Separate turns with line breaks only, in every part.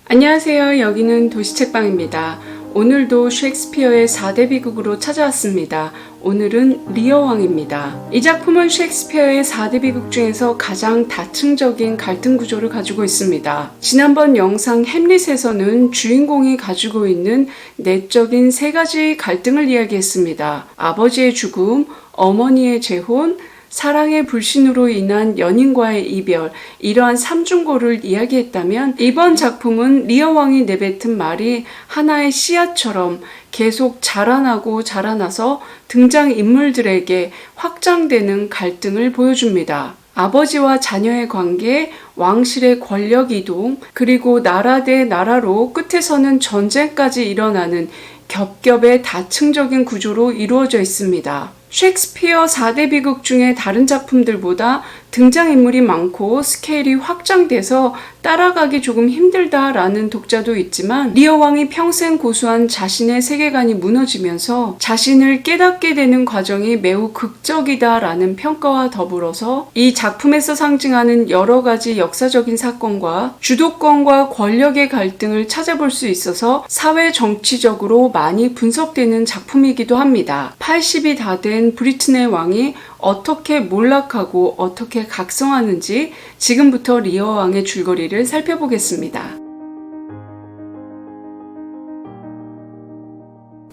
안녕하세요. 여기는 도시책방입니다. 오늘도 셰익스피어의 4대 비극으로 찾아왔습니다. 오늘은 리어 왕입니다. 이 작품은 셰익스피어의 4대 비극 중에서 가장 다층적인 갈등 구조를 가지고 있습니다. 지난번 영상 햄릿에서는 주인공이 가지고 있는 내적인 세 가지 갈등을 이야기했습니다. 아버지의 죽음, 어머니의 재혼, 사랑의 불신으로 인한 연인과의 이별, 이러한 삼중고를 이야기했다면 이번 작품은 리어 왕이 내뱉은 말이 하나의 씨앗처럼 계속 자라나고 자라나서 등장인물들에게 확장되는 갈등을 보여줍니다. 아버지와 자녀의 관계, 왕실의 권력 이동, 그리고 나라 대 나라로 끝에서는 전쟁까지 일어나는 겹겹의 다층적인 구조로 이루어져 있습니다. 셰익스피어 4대 비극 중에 다른 작품들보다 등장인물이 많고 스케일이 확장돼서 따라가기 조금 힘들다라는 독자도 있지만 리어 왕이 평생 고수한 자신의 세계관이 무너지면서 자신을 깨닫게 되는 과정이 매우 극적이다라는 평가와 더불어서 이 작품에서 상징하는 여러 가지 역사적인 사건과 주도권과 권력의 갈등을 찾아볼 수 있어서 사회 정치적으로 많이 분석되는 작품이기도 합니다. 80이 다 된 브리튼의 왕이 어떻게 몰락하고 어떻게 각성하는지 지금부터 리어 왕의 줄거리를 살펴보겠습니다.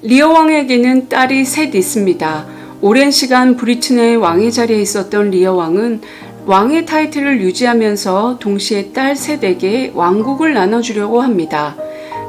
리어 왕에게는 딸이 셋 있습니다. 오랜 시간 브리튼의 왕의 자리에 있었던 리어 왕은 왕의 타이틀을 유지하면서 동시에 딸 셋에게 왕국을 나눠주려고 합니다.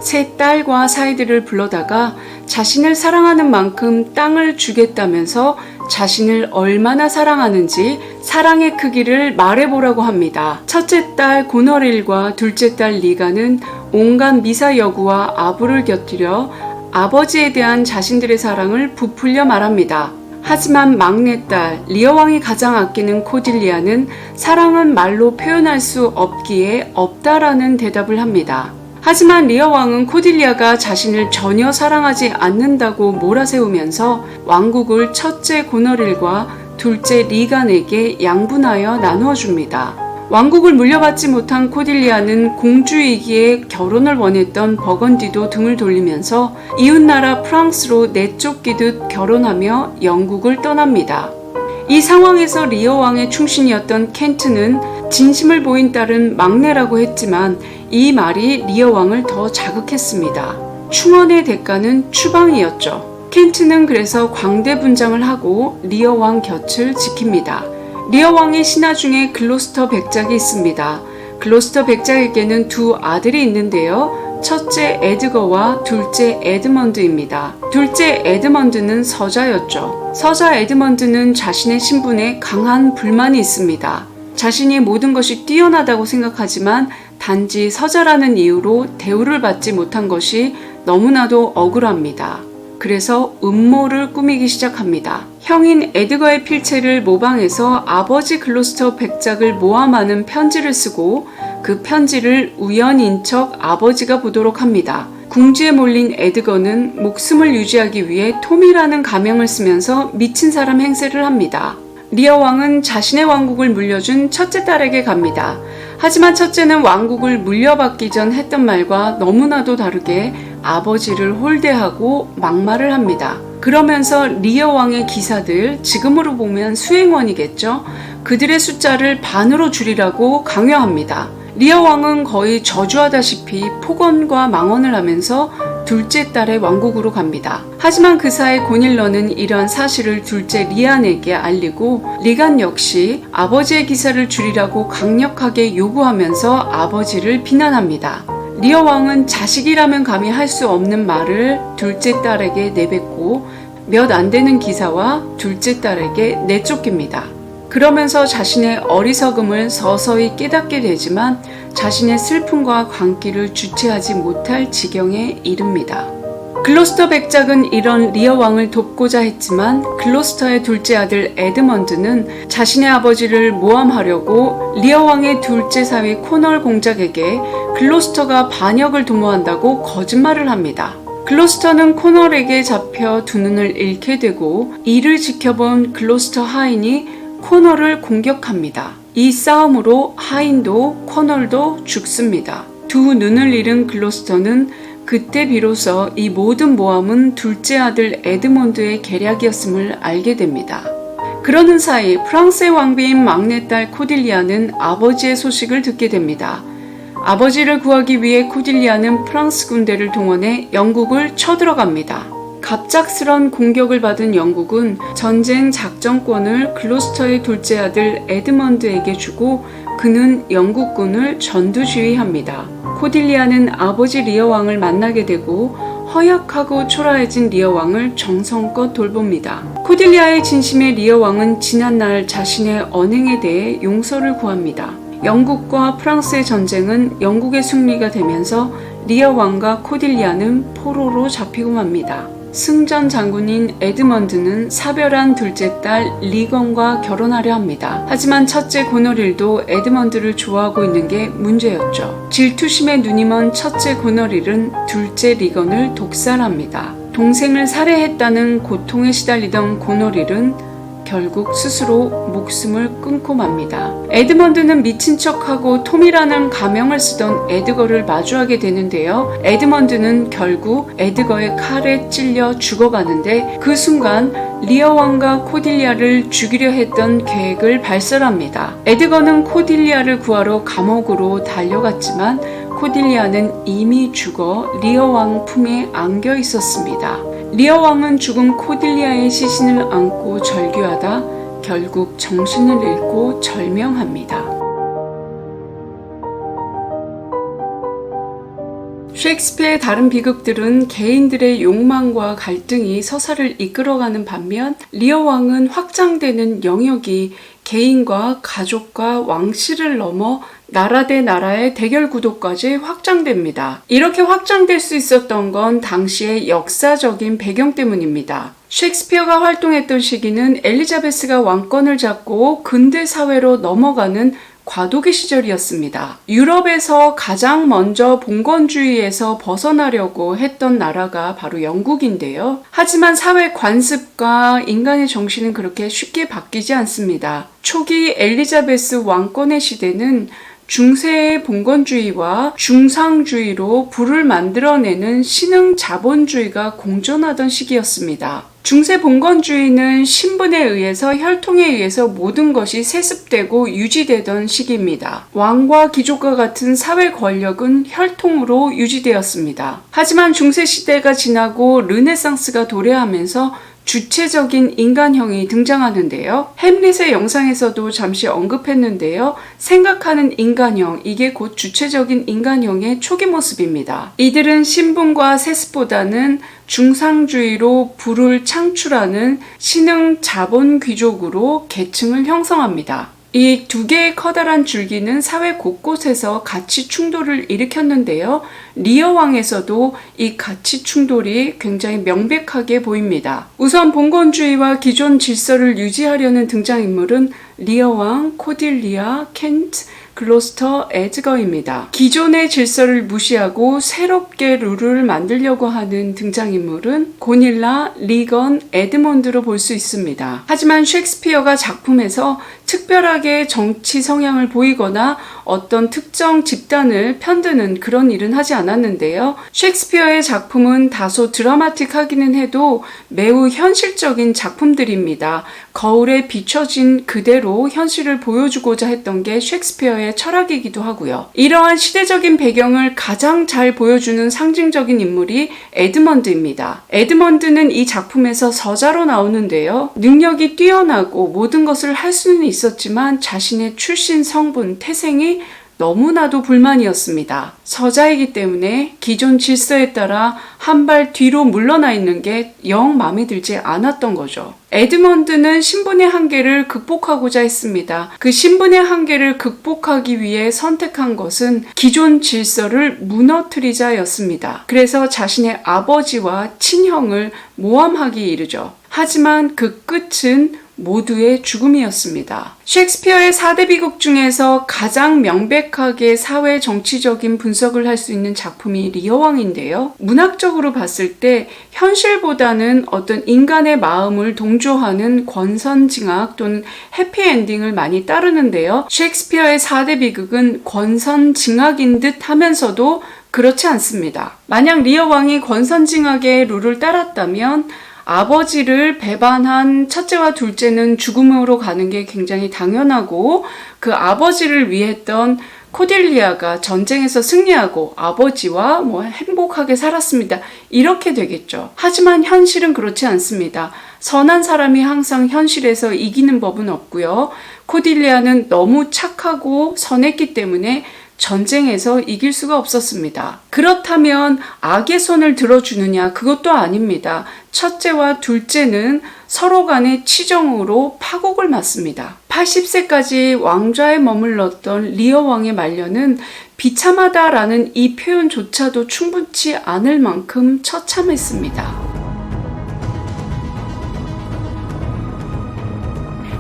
세 딸과 사이들을 불러다가 자신을 사랑하는 만큼 땅을 주겠다면서 자신을 얼마나 사랑하는지 사랑의 크기를 말해보라고 합니다. 첫째 딸 고너릴과 둘째 딸 리가는 온갖 미사 여구와 아부를 곁들여 아버지에 대한 자신들의 사랑을 부풀려 말합니다. 하지만 막내딸 리어 왕이 가장 아끼는 코딜리아는 사랑은 말로 표현할 수 없기에 없다라는 대답을 합니다. 하지만 리어 왕은 코딜리아가 자신을 전혀 사랑하지 않는다고 몰아세우면서 왕국을 첫째 고너릴과 둘째 리간에게 양분하여 나누어 줍니다. 왕국을 물려받지 못한 코딜리아는 공주이기에 결혼을 원했던 버건디도 등을 돌리면서 이웃나라 프랑스로 내쫓기듯 결혼하며 영국을 떠납니다. 이 상황에서 리어 왕의 충신이었던 켄트는 진심을 보인 딸은 막내라고 했지만 이 말이 리어 왕을 더 자극했습니다. 충언의 대가는 추방이었죠. 켄트는 그래서 광대 분장을 하고 리어 왕 곁을 지킵니다. 리어 왕의 신하 중에 글로스터 백작이 있습니다. 글로스터 백작에게는 두 아들이 있는데요. 첫째 에드거와 둘째 에드먼드입니다. 둘째 에드먼드는 서자였죠. 서자 에드먼드는 자신의 신분에 강한 불만이 있습니다. 자신이 모든 것이 뛰어나다고 생각하지만 단지 서자라는 이유로 대우를 받지 못한 것이 너무나도 억울합니다. 그래서 음모를 꾸미기 시작합니다. 형인 에드거의 필체를 모방해서 아버지 글로스터 백작을 모함하는 편지를 쓰고 그 편지를 우연인 척 아버지가 보도록 합니다. 궁지에 몰린 에드거는 목숨을 유지하기 위해 톰이라는 가명을 쓰면서 미친 사람 행세를 합니다. 리어 왕은 자신의 왕국을 물려준 첫째 딸에게 갑니다. 하지만 첫째는 왕국을 물려받기 전 했던 말과 너무나도 다르게 아버지를 홀대하고 막말을 합니다. 그러면서 리어 왕의 기사들, 지금으로 보면 수행원이겠죠? 그들의 숫자를 반으로 줄이라고 강요합니다. 리어 왕은 거의 저주하다시피 폭언과 망언을 하면서 둘째 딸의 왕국으로 갑니다. 하지만 그 사이 고닐러는 이러한 사실을 둘째 리안에게 알리고 리간 역시 아버지의 기사를 줄이라고 강력하게 요구하면서 아버지를 비난합니다. 리어 왕은 자식이라면 감히 할 수 없는 말을 둘째 딸에게 내뱉고 몇 안 되는 기사와 둘째 딸에게 내쫓깁니다. 그러면서 자신의 어리석음을 서서히 깨닫게 되지만 자신의 슬픔과 광기를 주체하지 못할 지경에 이릅니다. 글로스터 백작은 이런 리어 왕을 돕고자 했지만 글로스터의 둘째 아들 에드먼드는 자신의 아버지를 모함하려고 리어 왕의 둘째 사위 코널 공작에게 글로스터가 반역을 도모한다고 거짓말을 합니다. 글로스터는 코널에게 잡혀 두 눈을 잃게 되고 이를 지켜본 글로스터 하인이 코널을 공격합니다. 이 싸움으로 하인도 코널도 죽습니다. 두 눈을 잃은 글로스터는 그때 비로소 이 모든 모함은 둘째 아들 에드먼드의 계략이었음을 알게 됩니다. 그러는 사이 프랑스의 왕비인 막내딸 코딜리아는 아버지의 소식을 듣게 됩니다. 아버지를 구하기 위해 코딜리아는 프랑스 군대를 동원해 영국을 쳐들어갑니다. 갑작스런 공격을 받은 영국은 전쟁 작전권을 글로스터의 둘째 아들 에드먼드에게 주고 그는 영국군을 전두지휘합니다. 코딜리아는 아버지 리어 왕을 만나게 되고 허약하고 초라해진 리어 왕을 정성껏 돌봅니다. 코딜리아의 진심에 리어 왕은 지난날 자신의 언행에 대해 용서를 구합니다. 영국과 프랑스의 전쟁은 영국의 승리가 되면서 리어 왕과 코딜리아는 포로로 잡히고 맙니다. 승전 장군인 에드먼드는 사별한 둘째 딸 리건과 결혼하려 합니다. 하지만 첫째 고너릴도 에드먼드를 좋아하고 있는 게 문제였죠. 질투심에 눈이 먼 첫째 고너릴은 둘째 리건을 독살합니다. 동생을 살해했다는 고통에 시달리던 고너릴은 결국 스스로 목숨을 끊고 맙니다. 에드먼드는 미친 척하고 톰이라는 가명을 쓰던 에드거를 마주하게 되는데요. 에드먼드는 결국 에드거의 칼에 찔려 죽어가는데 그 순간 리어 왕과 코딜리아를 죽이려 했던 계획을 발설합니다. 에드거는 코딜리아를 구하러 감옥으로 달려갔지만 코딜리아는 이미 죽어 리어 왕 품에 안겨 있었습니다. 리어 왕은 죽은 코딜리아의 시신을 안고 절규하다 결국 정신을 잃고 절명합니다. 셰익스피어의 다른 비극들은 개인들의 욕망과 갈등이 서사를 이끌어가는 반면 리어 왕은 확장되는 영역이 개인과 가족과 왕실을 넘어 나라 대 나라의 대결 구도까지 확장됩니다. 이렇게 확장될 수 있었던 건 당시의 역사적인 배경 때문입니다. 셰익스피어가 활동했던 시기는 엘리자베스가 왕권을 잡고 근대 사회로 넘어가는 과도기 시절이었습니다. 유럽에서 가장 먼저 봉건주의에서 벗어나려고 했던 나라가 바로 영국인데요. 하지만 사회 관습과 인간의 정신은 그렇게 쉽게 바뀌지 않습니다. 초기 엘리자베스 왕권의 시대는 중세의 봉건주의와 중상주의로 부를 만들어내는 신흥 자본주의가 공존하던 시기였습니다. 중세 봉건주의는 신분에 의해서 혈통에 의해서 모든 것이 세습되고 유지되던 시기입니다. 왕과 귀족과 같은 사회 권력은 혈통으로 유지되었습니다. 하지만 중세 시대가 지나고 르네상스가 도래하면서 주체적인 인간형이 등장하는데요. 햄릿의 영상에서도 잠시 언급했는데요. 생각하는 인간형, 이게 곧 주체적인 인간형의 초기 모습입니다. 이들은 신분과 세습보다는 중상주의로 부를 창출하는 신흥 자본 귀족으로 계층을 형성합니다. 이 두 개의 커다란 줄기는 사회 곳곳에서 가치 충돌을 일으켰는데요. 리어 왕에서도 이 가치 충돌이 굉장히 명백하게 보입니다. 우선 봉건주의와 기존 질서를 유지하려는 등장인물은 리어 왕, 코딜리아, 켄트, 글로스터, 에드거입니다. 기존의 질서를 무시하고 새롭게 룰을 만들려고 하는 등장인물은 고닐라, 리건, 에드먼드로 볼 수 있습니다. 하지만 셰익스피어가 작품에서 특별하게 정치 성향을 보이거나 어떤 특정 집단을 편드는 그런 일은 하지 않았는데요. 셰익스피어의 작품은 다소 드라마틱하기는 해도 매우 현실적인 작품들입니다. 거울에 비춰진 그대로 현실을 보여주고자 했던 게 셰익스피어의 철학이기도 하고요. 이러한 시대적인 배경을 가장 잘 보여주는 상징적인 인물이 에드먼드입니다. 에드먼드는 이 작품에서 서자로 나오는데요. 능력이 뛰어나고 모든 것을 할 수는 있었지만 자신의 출신 성분, 태생이 너무나도 불만이었습니다. 서자이기 때문에 기존 질서에 따라 한 발 뒤로 물러나 있는 게 영 마음에 들지 않았던 거죠. 에드먼드는 신분의 한계를 극복하고자 했습니다. 그 신분의 한계를 극복하기 위해 선택한 것은 기존 질서를 무너뜨리자였습니다. 그래서 자신의 아버지와 친형을 모함하기 이르죠. 하지만 그 끝은 모두의 죽음이었습니다. 셰익스피어의 4대 비극 중에서 가장 명백하게 사회 정치적인 분석을 할 수 있는 작품이 리어왕인데요. 문학적으로 봤을 때 현실보다는 어떤 인간의 마음을 동조하는 권선징악 또는 해피엔딩을 많이 따르는데요. 셰익스피어의 4대 비극은 권선징악인 듯 하면서도 그렇지 않습니다. 만약 리어왕이 권선징악의 룰을 따랐다면 아버지를 배반한 첫째와 둘째는 죽음으로 가는 게 굉장히 당연하고, 그 아버지를 위했던 코딜리아가 전쟁에서 승리하고 아버지와 행복하게 살았습니다. 이렇게 되겠죠. 하지만 현실은 그렇지 않습니다. 선한 사람이 항상 현실에서 이기는 법은 없고요. 코딜리아는 너무 착하고 선했기 때문에 전쟁에서 이길 수가 없었습니다. 그렇다면 악의 손을 들어주느냐? 그것도 아닙니다. 첫째와 둘째는 서로 간의 치정으로 파국을 맞습니다. 80세까지 왕좌에 머물렀던 리어 왕의 말년은 비참하다라는 이 표현조차도 충분치 않을 만큼 처참했습니다.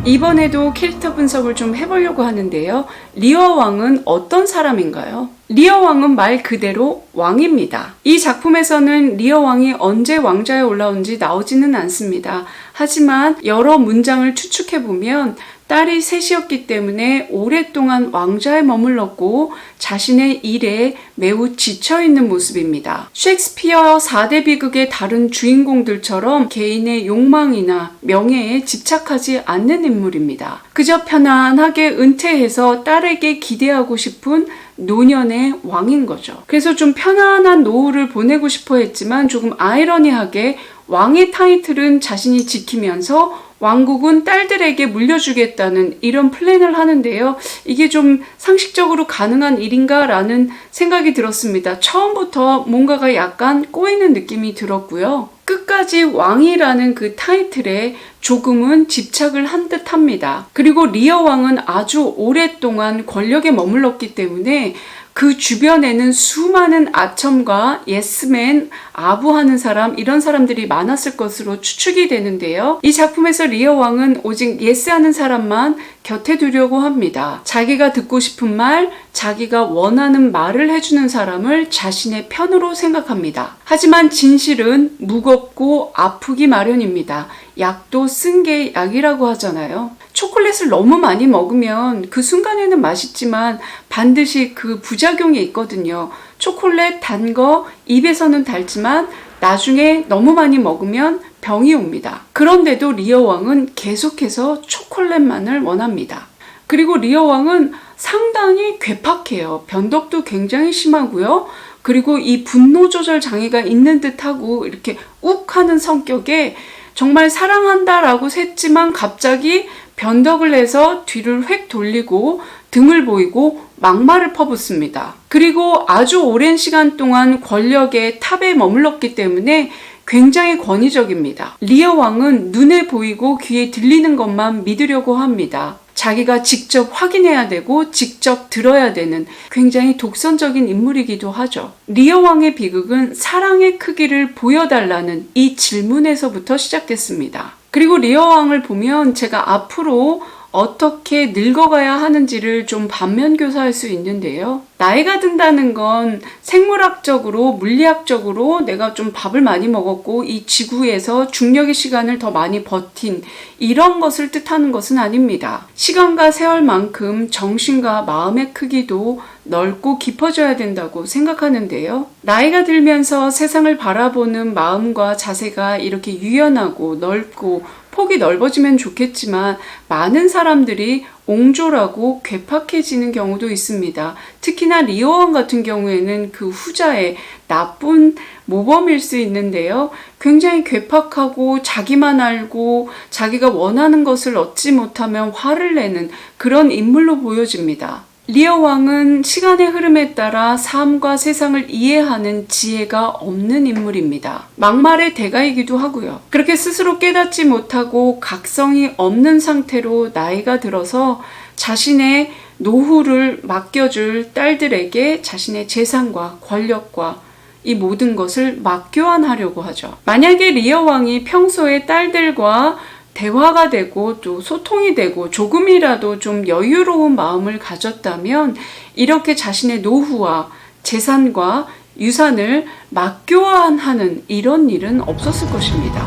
이번에도 캐릭터 분석을 좀 해보려고 하는데요. 리어 왕은 어떤 사람인가요? 리어 왕은 말 그대로 왕입니다. 이 작품에서는 리어 왕이 언제 왕좌에 올라온지 나오지는 않습니다. 하지만 여러 문장을 추측해보면 딸이 셋이었기 때문에 오랫동안 왕좌에 머물렀고 자신의 일에 매우 지쳐있는 모습입니다. 셰익스피어 4대 비극의 다른 주인공들처럼 개인의 욕망이나 명예에 집착하지 않는 인물입니다. 그저 편안하게 은퇴해서 딸에게 기대하고 싶은 노년의 왕인 거죠. 그래서 좀 편안한 노후를 보내고 싶어 했지만 조금 아이러니하게 왕의 타이틀은 자신이 지키면서 왕국은 딸들에게 물려주겠다는 이런 플랜을 하는데요. 이게 좀 상식적으로 가능한 일인가 라는 생각이 들었습니다. 처음부터 뭔가가 약간 꼬이는 느낌이 들었고요. 끝까지 왕이라는 그 타이틀에 조금은 집착을 한 듯 합니다. 그리고 리어 왕은 아주 오랫동안 권력에 머물렀기 때문에 그 주변에는 수많은 아첨과 예스맨, 아부하는 사람, 이런 사람들이 많았을 것으로 추측이 되는데요. 이 작품에서 리어 왕은 오직 예스하는 사람만 곁에 두려고 합니다. 자기가 듣고 싶은 말, 자기가 원하는 말을 해주는 사람을 자신의 편으로 생각합니다. 하지만 진실은 무겁고 아프기 마련입니다. 약도 쓴 게 약이라고 하잖아요. 초콜릿을 너무 많이 먹으면 그 순간에는 맛있지만 반드시 그 부작용이 있거든요. 초콜릿 단 거 입에서는 달지만 나중에 너무 많이 먹으면 병이 옵니다. 그런데도 리어 왕은 계속해서 초콜릿만을 원합니다. 그리고 리어 왕은 상당히 괴팍해요. 변덕도 굉장히 심하고요. 그리고 이 분노 조절 장애가 있는 듯하고 이렇게 욱 하는 성격에 정말 사랑한다라고 샜지만 갑자기 변덕을 해서 뒤를 획 돌리고 등을 보이고 막말을 퍼붓습니다. 그리고 아주 오랜 시간 동안 권력의 탑에 머물렀기 때문에 굉장히 권위적입니다. 리어 왕은 눈에 보이고 귀에 들리는 것만 믿으려고 합니다. 자기가 직접 확인해야 되고 직접 들어야 되는 굉장히 독선적인 인물이기도 하죠. 리어 왕의 비극은 사랑의 크기를 보여달라는 이 질문에서부터 시작됐습니다. 그리고 리어 왕을 보면 제가 앞으로 어떻게 늙어가야 하는지를 좀 반면교사할 수 있는데요. 나이가 든다는 건 생물학적으로, 물리학적으로 내가 좀 밥을 많이 먹었고 이 지구에서 중력의 시간을 더 많이 버틴 이런 것을 뜻하는 것은 아닙니다. 시간과 세월만큼 정신과 마음의 크기도 넓고 깊어져야 된다고 생각하는데요. 나이가 들면서 세상을 바라보는 마음과 자세가 이렇게 유연하고 넓고 폭이 넓어지면 좋겠지만 많은 사람들이 옹졸하고 괴팍해지는 경우도 있습니다. 특히나 리어 왕 같은 경우에는 그 후자의 나쁜 모범일 수 있는데요. 굉장히 괴팍하고 자기만 알고 자기가 원하는 것을 얻지 못하면 화를 내는 그런 인물로 보여집니다. 리어 왕은 시간의 흐름에 따라 삶과 세상을 이해하는 지혜가 없는 인물입니다. 막말의 대가이기도 하고요. 그렇게 스스로 깨닫지 못하고 각성이 없는 상태로 나이가 들어서 자신의 노후를 맡겨줄 딸들에게 자신의 재산과 권력과 이 모든 것을 맞교환하려고 하죠. 만약에 리어 왕이 평소에 딸들과 대화가 되고 또 소통이 되고 조금이라도 좀 여유로운 마음을 가졌다면 이렇게 자신의 노후와 재산과 유산을 맞교환하는 이런 일은 없었을 것입니다.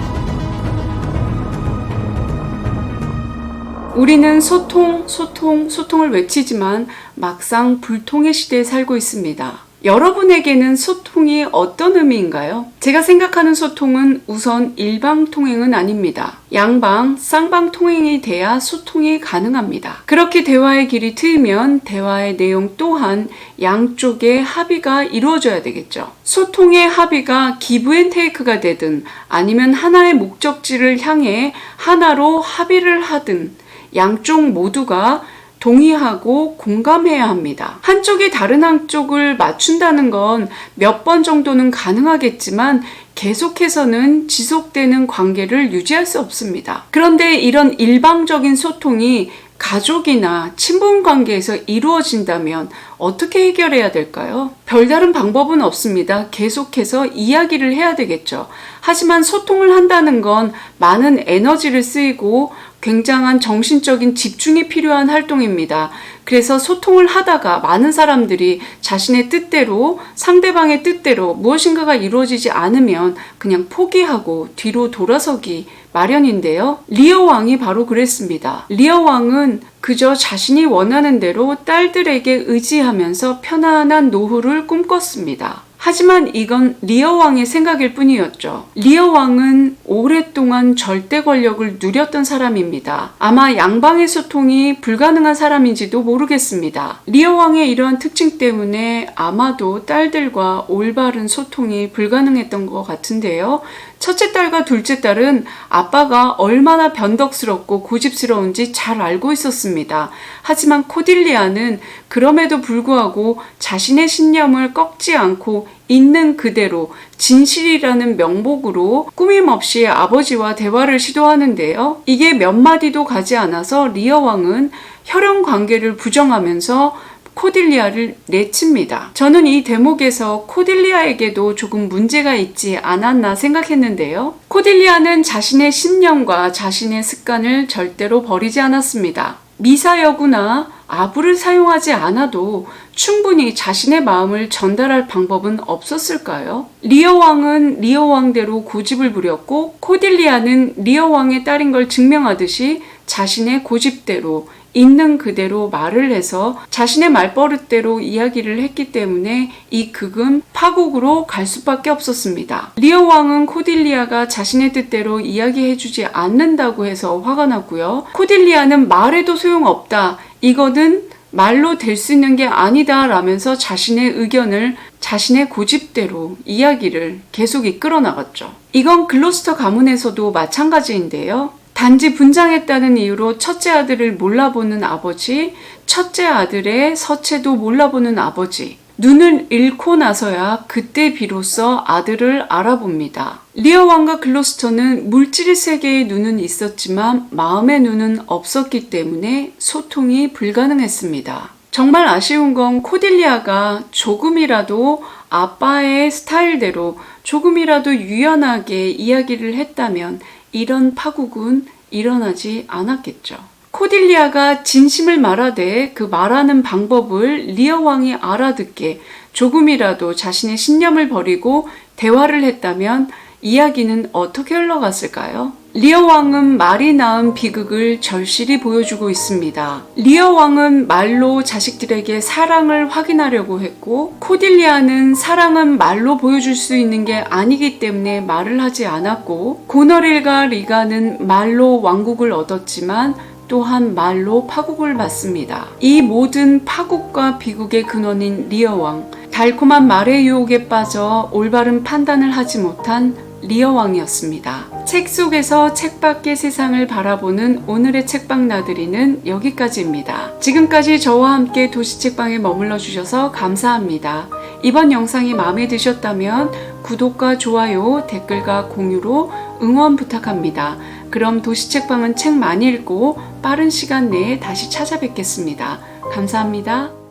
우리는 소통을 외치지만 막상 불통의 시대에 살고 있습니다. 여러분에게는 소통이 어떤 의미인가요? 제가 생각하는 소통은 우선 일방통행은 아닙니다. 양방, 쌍방통행이 돼야 소통이 가능합니다. 그렇게 대화의 길이 트이면 대화의 내용 또한 양쪽의 합의가 이루어져야 되겠죠. 소통의 합의가 기브앤테이크가 되든 아니면 하나의 목적지를 향해 하나로 합의를 하든 양쪽 모두가 동의하고 공감해야 합니다. 한쪽이 다른 한쪽을 맞춘다는 건 몇 번 정도는 가능하겠지만 계속해서는 지속되는 관계를 유지할 수 없습니다. 그런데 이런 일방적인 소통이 가족이나 친분 관계에서 이루어진다면 어떻게 해결해야 될까요? 별다른 방법은 없습니다. 계속해서 이야기를 해야 되겠죠. 하지만 소통을 한다는 건 많은 에너지를 쓰이고 굉장한 정신적인 집중이 필요한 활동입니다. 그래서 소통을 하다가 많은 사람들이 자신의 뜻대로 상대방의 뜻대로 무엇인가가 이루어지지 않으면 그냥 포기하고 뒤로 돌아서기 마련인데요. 리어 왕이 바로 그랬습니다. 리어 왕은 그저 자신이 원하는 대로 딸들에게 의지하면서 편안한 노후를 꿈꿨습니다. 하지만 이건 리어 왕의 생각일 뿐이었죠. 리어 왕은 오랫동안 절대 권력을 누렸던 사람입니다. 아마 양방의 소통이 불가능한 사람인지도 모르겠습니다. 리어 왕의 이러한 특징 때문에 아마도 딸들과 올바른 소통이 불가능했던 것 같은데요. 첫째 딸과 둘째 딸은 아빠가 얼마나 변덕스럽고 고집스러운지 잘 알고 있었습니다. 하지만 코딜리아는 그럼에도 불구하고 자신의 신념을 꺾지 않고 있는 그대로 진실이라는 명목으로 꾸밈없이 아버지와 대화를 시도하는데요. 이게 몇 마디도 가지 않아서 리어 왕은 혈연 관계를 부정하면서 코딜리아를 내칩니다. 저는 이 대목에서 코딜리아에게도 조금 문제가 있지 않았나 생각했는데요. 코딜리아는 자신의 신념과 자신의 습관을 절대로 버리지 않았습니다. 미사여구나 아부를 사용하지 않아도 충분히 자신의 마음을 전달할 방법은 없었을까요? 리어 왕은 리어 왕대로 고집을 부렸고 코딜리아는 리어 왕의 딸인 걸 증명하듯이 자신의 고집대로 있는 그대로 말을 해서 자신의 말버릇대로 이야기를 했기 때문에 이 극은 파국으로 갈 수밖에 없었습니다. 리어 왕은 코딜리아가 자신의 뜻대로 이야기해주지 않는다고 해서 화가 났고요. 코딜리아는 말해도 소용없다. 이거는 말로 될 수 있는 게 아니다 라면서 자신의 의견을 자신의 고집대로 이야기를 계속 이끌어 나갔죠. 이건 글로스터 가문에서도 마찬가지인데요. 단지 분장했다는 이유로 첫째 아들을 몰라보는 아버지, 첫째 아들의 서체도 몰라보는 아버지, 눈을 잃고 나서야 그때 비로소 아들을 알아봅니다. 리어 왕과 글로스터는 물질 세계의 눈은 있었지만 마음의 눈은 없었기 때문에 소통이 불가능했습니다. 정말 아쉬운 건 코딜리아가 조금이라도 아빠의 스타일대로 조금이라도 유연하게 이야기를 했다면 이런 파국은 일어나지 않았겠죠. 코딜리아가 진심을 말하되 그 말하는 방법을 리어 왕이 알아듣게 조금이라도 자신의 신념을 버리고 대화를 했다면 이야기는 어떻게 흘러갔을까요? 리어 왕은 말이 낳은 비극을 절실히 보여주고 있습니다. 리어 왕은 말로 자식들에게 사랑을 확인하려고 했고 코딜리아는 사랑은 말로 보여줄 수 있는 게 아니기 때문에 말을 하지 않았고 고너릴과 리가는 말로 왕국을 얻었지만 또한 말로 파국을 맞습니다. 이 모든 파국과 비극의 근원인 리어 왕, 달콤한 말의 유혹에 빠져 올바른 판단을 하지 못한 리어 왕이었습니다. 책 속에서 책 밖의 세상을 바라보는 오늘의 책방 나들이는 여기까지입니다. 지금까지 저와 함께 도시책방에 머물러 주셔서 감사합니다. 이번 영상이 마음에 드셨다면 구독과 좋아요, 댓글과 공유로 응원 부탁합니다. 그럼 도시책방은 책 많이 읽고 빠른 시간 내에 다시 찾아뵙겠습니다. 감사합니다.